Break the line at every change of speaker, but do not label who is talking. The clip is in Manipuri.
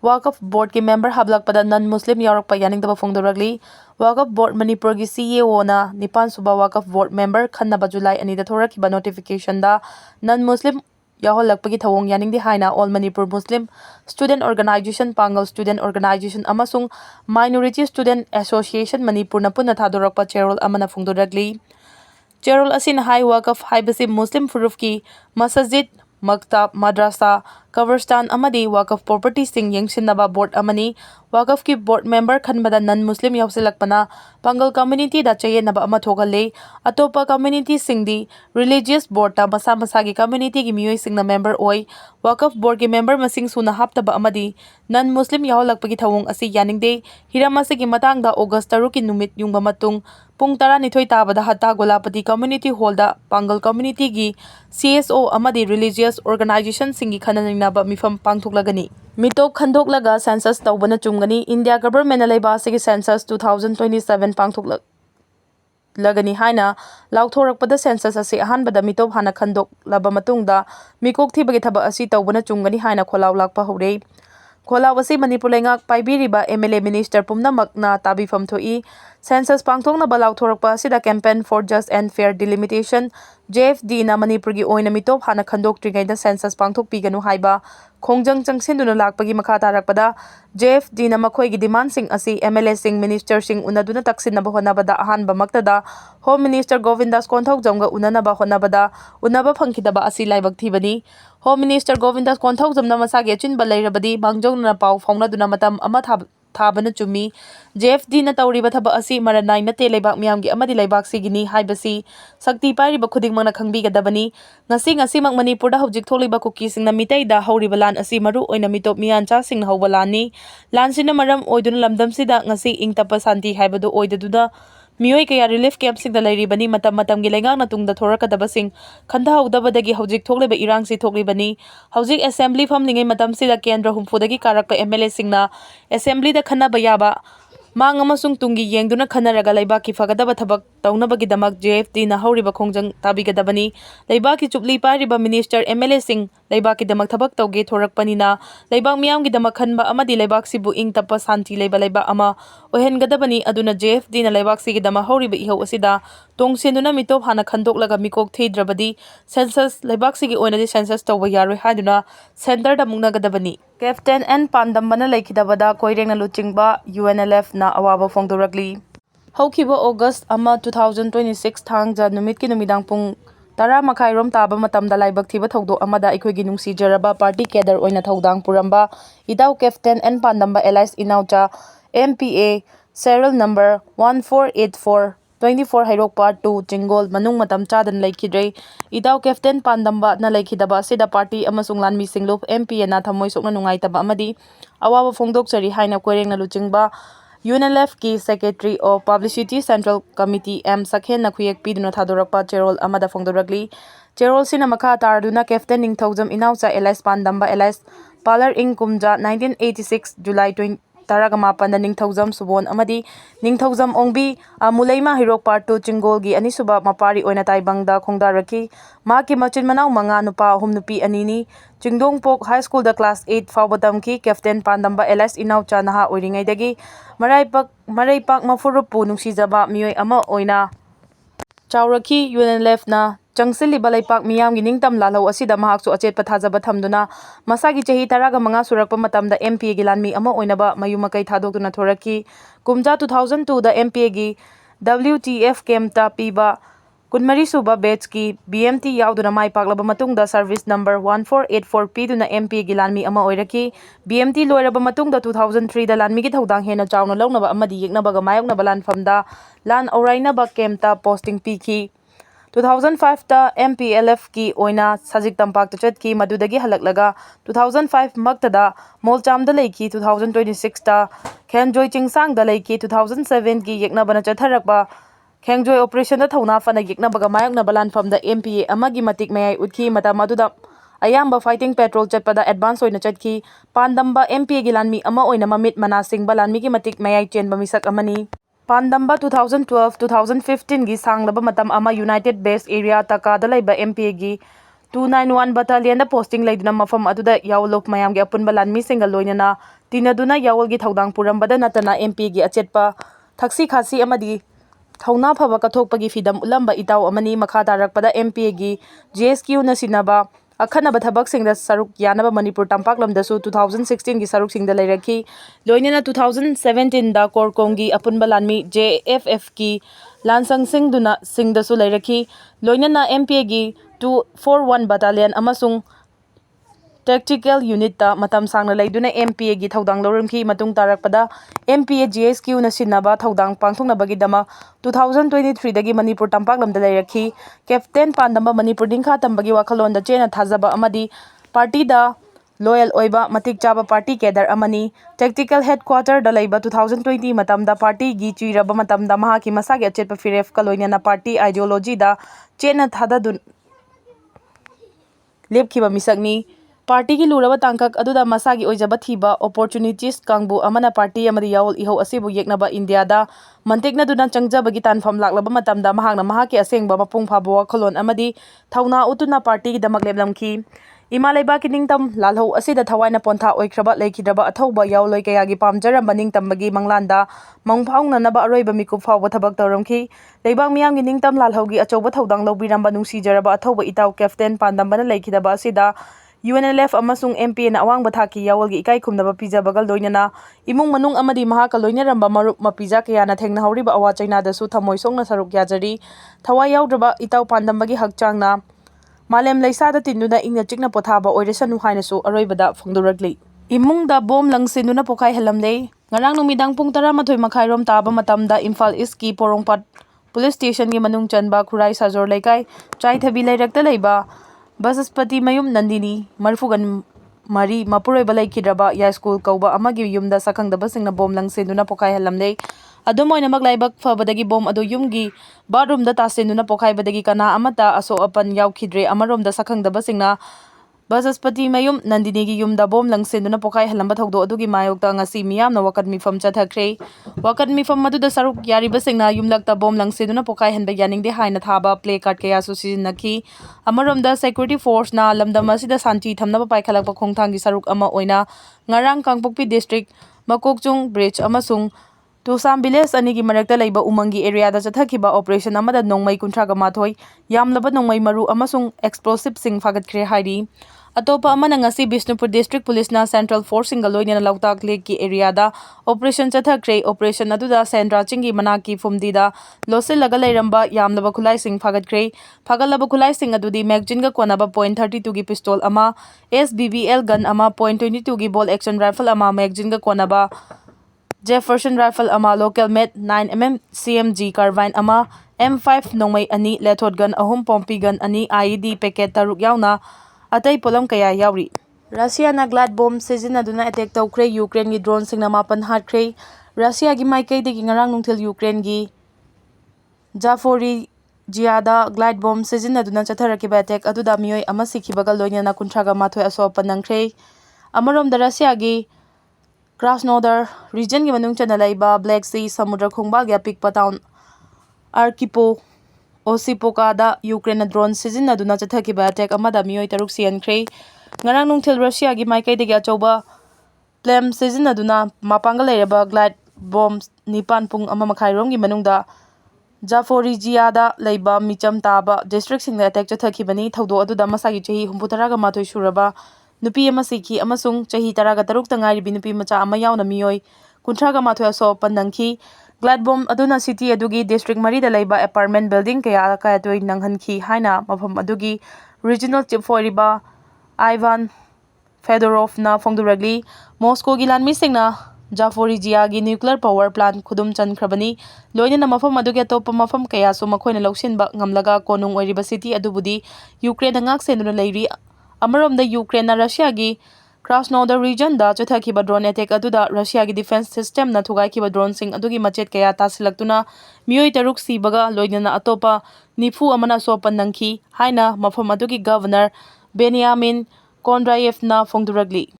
Waqf Board ki member hablakpada non-Muslim yaurokpa yaningdaba phongdoragli. Waqf Board Manipur ki CEO na Nipan Suba Waqf Board member khannaba July anida thorakiba notification da non-Muslim yaholakpagi thawong yaningdi haina All Manipur Muslim Student Organization Pangal Student Organization amasung Minority Student Association Manipur na punna thadorakpa Cherol amana phongdoragli. Cherol asin hai Waqf haibasi Muslim furuf ki masajid Maktab, Madrasa, Coverstan amadi Waqf property sing yengsinnaba board amani Waqf ki board member khanbada non-Muslim yausilakpana Pangal community da chayenaba ama thogale atopa community singdi religious board ta masa masagi community ki miyoi singna member oi Waqf board ki member masing suna haptaba amadi non-Muslim yaholakpagi thawong asi yaningde hiramasi ki matangda August 3 ki numit yungba matung Pung 12 tabada hata Golapati Community Hall da Pangal Community gi CSO amadi religious organization singi khananingna mifam pangthuklagani mitop khandhoklaga census tawbana chumgani India government alaiba sigi census 2027 pangthuklagani haina lauthorakpada census ase ahanbada mitop hana khandhoklaba matungda mikok thibagi thaba asi tawbana chumgani haina kholaw lakpa hore kholaw ase Manipur lengak paibiriba MLA minister pumnamakna tabifam thoi census pangthokna balauthorpa sida campaign for just and fair delimitation JFD na Manipur gi oina mitop hana khandok tringaida census pangthok piganu haiba khongjang changsinduna lakpagi makha tarakpada JFD na makhoi gi demand sing asi MLA sing minister sing unaduna taksinna bahonabada ahanba maktada Home Minister Govindas Konthok jamga unanaba honabada unaba phangkidaba asi laibak thibani Home Minister Govindas Konthok jamna masagi achinba leirabadi mangjongna pau phongnaduna matam ama thabana chumi JFD na tawriba thaba asi maranai na te leibak miyamgi amadi leibak sigini haibasi sakti pairiba khudingmangna khangbigadabani ngasi mak Manipur da hojik tholiba kuki singna mitai da horiba lan asi maru oina mitop miyancha singna hauba lani lansina maram oiduna lamdam sida ngasi ingtapa santi haibadu oidaduda Miyoi kaya relief camp sing da lairibani matam gi lengang na tungda thorakadaba sing khanda haudabadagi hojik thokleba irang si thoklibani hojik assembly famlingai matam sida kendra humfudagi karakpa MLA singna assembly da khana bayaba mang amasung tungi yengduna khanaraga laibaki fagadaba thabak taunabagi damak JFD na hauriba khongjang tabigadabani laibaki chupli pairiba minister MLA sing laibaki damak thabak tauge thorakpanina laibak miyamgi damak khanba amadi laibak sibu ing tapa santi laiba ama ohengadabani aduna JFD na laibak sigi dama hauriba ihau asida tongsenuna mitop hana khandoklaga mikok theidrabadi census laibak sigi oinadi census tawba yaroi haduna center da mungnagadabani Captain N Pandambana laikidabada koirengna luchingba UNLF na awaba phongdoragli haukiba August ama 2026 thangja numit ki numidang pung Tara makhairom taba matamda laibak thiba thogdo amada ikhoigi nungsijaraba party cadre oina thodang puramba idau Captain N Pandamba Elias Inaucha MPA serial number 1484 24 Hairok Part 2 Jingol Manung Matam Chadan Laikidre Idau Captain Pandamba na Laikidaba Sida Party amasung Lanmi Singlup MP na Thamoy Sokna Nungaitaba amadi awawa phongdoksari haina koireng na luchingba UNLF ki Secretary of Publicity Central Committee M Sakhen na khuyek piduna thadorakpa Cherol amada phongdoragli Cherol sina makha tarduna Captain Ningthaujam Inaucha Elias Pandamba Elias Palar ing kumja 1986 July 20 Taragamapan na Ningthaujam Subon amadi Ningthaujam Ongbi Mulaima Hirok Part 2 Chingolgi anisuba mapari oina taibangda khongdaraki maki machin manau manga nupa ahum nupi anini Chingdongpok High School da class 8 fawbatamki Captain Pandamba Elias Inaucha naha oiringaidagi maraipak mafurupu nungsijaba miyoi ama oina chauraki UNLF na Changsili balaipak miyamgi ningtam lalau asida mahaksu achetpa thajaba thamduna masagi chahi 15 surakpa matamda MPA gi lanmi ama oinaba mayumakai thadokduna thoraki kumja 2002 da MPA gi WTF camp ta piba kunmari suba batch ki BMT yauduna mai paklaba matungda service number 1484 piduna MPA gi lanmi ama oiraki BMT loiraba matungda 2003 da lanmi gi thodang hena chauna launaba amadi yeknabaga mayoknaba lanfamda lan aurainaba camp ta posting piki 2005 ta MPLF ki oina sajik tampak chatki madudagi halaklaga 2005 maktada molchamda leiki 2026 ta khenjoy chingsang da leiki 2007 ki yekna bana chatharakba khenjoy operation da thona fana yekna baga mayakna balan famda MPA amagi matik mayai utki mata maduda ayamba fighting patrol chatpada advance oina chatki Pandamba MPA gi lanmi ama oina mamit mana sing balanmi gi matik mayai chen bamisak amani Pandamba 2012-2015 gi sanglaba matam ama United Base Area taka da laiba MPA gi 291 Battalion posting laiduna mafam aduda yawolok mayamgi apunba lanmisinga loinana tinaduna yawolgi thaudang purambada natana MP gi achetpa thaksi khasi amadi thauna phaba kathokpagi fidam ulamba itaw amani makha tarakpada MP gi GSQ na sinaba akhanaba thabak singda saruk yanaba Manipur tampaklamdasu 2016 gi saruk singda leirakhi loinana 2017 da korkongi apunba lanmi JFF ki lansang singduna singdasu leirakhi loinana MP gi 241 Battalion amasung Tactical Unit ta matam sangna leiduna MPA gi thaudang lorumki matung tarakpada MPA GSQ na sinaba thaudang pangthungnabagi dama 2023 dagi Manipur tampaklamda leirakhi Captain Pandamba Manipur dingkha tambagi wakhalonda chena thajaba amadi party da loyal oiba matik chaba party kedar amani tactical headquarter da leiba 2020 matamda party gi chuiraba matamda mahaki masagi achetpa firef ka loinana party ideology da chena thadadun lepkiba misakni party gi luraba tangkak aduda masagi oijaba thiba opportunities kangbu amana party amadi yawol iho asibu yeknaba India da mantekna duna changjabagi tanfam laklaba matamda mahakna mahaki asengba mapung phaba wakhalon amadi thauna utuna party gi damak leplamki Imalaiba kiningtam lalho asida thawaina pontha oikraba leikidraba athauba yawloi kayagi pamjaramba ningtambagi manglanda mangphaungnanaba aroiba mikup phawba thabak tawramki leibang miyamgi ningtam lalhogi achauba thaudang lobiramba nungsijaraba athauba itaw Captain Pandambana leikidaba asida UNLF amasung MP na awangba thaki yawolgi ikai khumnaba pijabaga loinana imung manung amadi mahaka loinaramba marup mapija kayana thengna hawriba awa chainadasu thamoi songna saruk yajari thawai yawdraba itaw Pandambagi hakchangna Malem leisada tinduna ingna chikna pothaba oiresanu hainasu aroibada phongduragli imungda bom langsinuna pokai halamlei ngarang numidang pung 13 makhairom taba matamda Imphal East ki Porongpat Police Station gi manung chanba Khurai Sajor Laikai Chaithabi leirakta leiba Basaspati Mayum Nandini Marfugan Mari Mapuroiba leikidraba ya school kauba amagi yumda sakhangdaba singna bom langsinuna pokai halamlei Adumoina maglaibak fabadagi bom adu yumgi bathroom da tasinuna pokhaibadagi kana amata aso apan yaukidre amarom da sakhangdaba singna Basaspati Mayum Nandini gi yumda bom langsinuna pokai halamba thaudo adugi mayokta ngasi miyamna wakat mifam chathakre wakat mifam maduda saruk yariba singna yumlakta bom langsinuna pokai hanba yaningde haina thaba play card kaya su sijinnakhi amarom da security force na lamdam asida santi thamnaba paikhalakpa khongthangi saruk ama oina ngarang Kangpokpi district Makokchung bridge amasung Tusam village anigi marakta leiba umangi area da chathakiba operation amada nongmai 38 yamlaba nongmai maru amasung explosive sing fagatkhre hairi atopa amana ngasi Bishnupur district police na central force singa loinana lautak lake ki area da operation chathakre operation aduda Sendra chingi manaki fumdi da loselaga leiramba yamlaba khulai sing fagatkhre phagalaba khulai sing adudi magazine ga konaba .32 gi pistol ama SBBL gun ama .22 gi ball action rifle ama magazine ga konaba Jefferson rifle ama local made 9mm CMG carbine ama M5 nongmai ani lethot gun ahum pompi gun ani IED packet taruk yauna atai polam kaya yauri Russia na glad bomb Sijannaduna attack tawkre Ukraine gi drone singna mapan hatkre Russia gi maikai de ngarang nungthil Ukraine gi Zaporizhzhiada glide bomb Sijannaduna chatharakiba attack aduda miyoi ama sikhibaga loinana 38 aso panangkre amarom da Russia gi Krasnodar region gi manung chana laiba Black Sea samudra khongbag ya pikpa town Arkipo Osipoka da Ukraine drone Sijannaduna chathakiba attack amada miyoi taruk siankhre ngarang nungthil Russia gi maikai de achauba plem Sijannaduna mapanga leiraba glide bomb nipan pung ama makhairom gi manungda Zaporizhzhiada leiba micham taba district singda attack chathakibani thaudo aduda masagi chahi 33 suraba nupi ama sikhi amasung chahi 13 tangai binupi macha ama yauna miyoi 38 aso panangki glad bomb aduna city adugi district mari da leiba apartment building kaya kayatoi nanghanki haina mafam adugi regional chief foiriba Ivan Fedorov na phongduragli Moscow gi lanmi singna Zaporizhzhia gi nuclear power plant khudum chankrabani loinana mafam adugi atop mafam kaya so makhoina loksinba ngamlaga konung oiriba city adubudi Ukraine ngak senuna leiri amarom da Ukraine na Russia gi Krasnodar region da chathakiba drone attack aduda Russia gi defense system na thugaikiba drone sing adugi machet kaya tasilaktuna miyoi taruk sibaga loinana atopa nifu amana so panangki haina mafam adugi governor Benyamin Kondrayev na phongduragli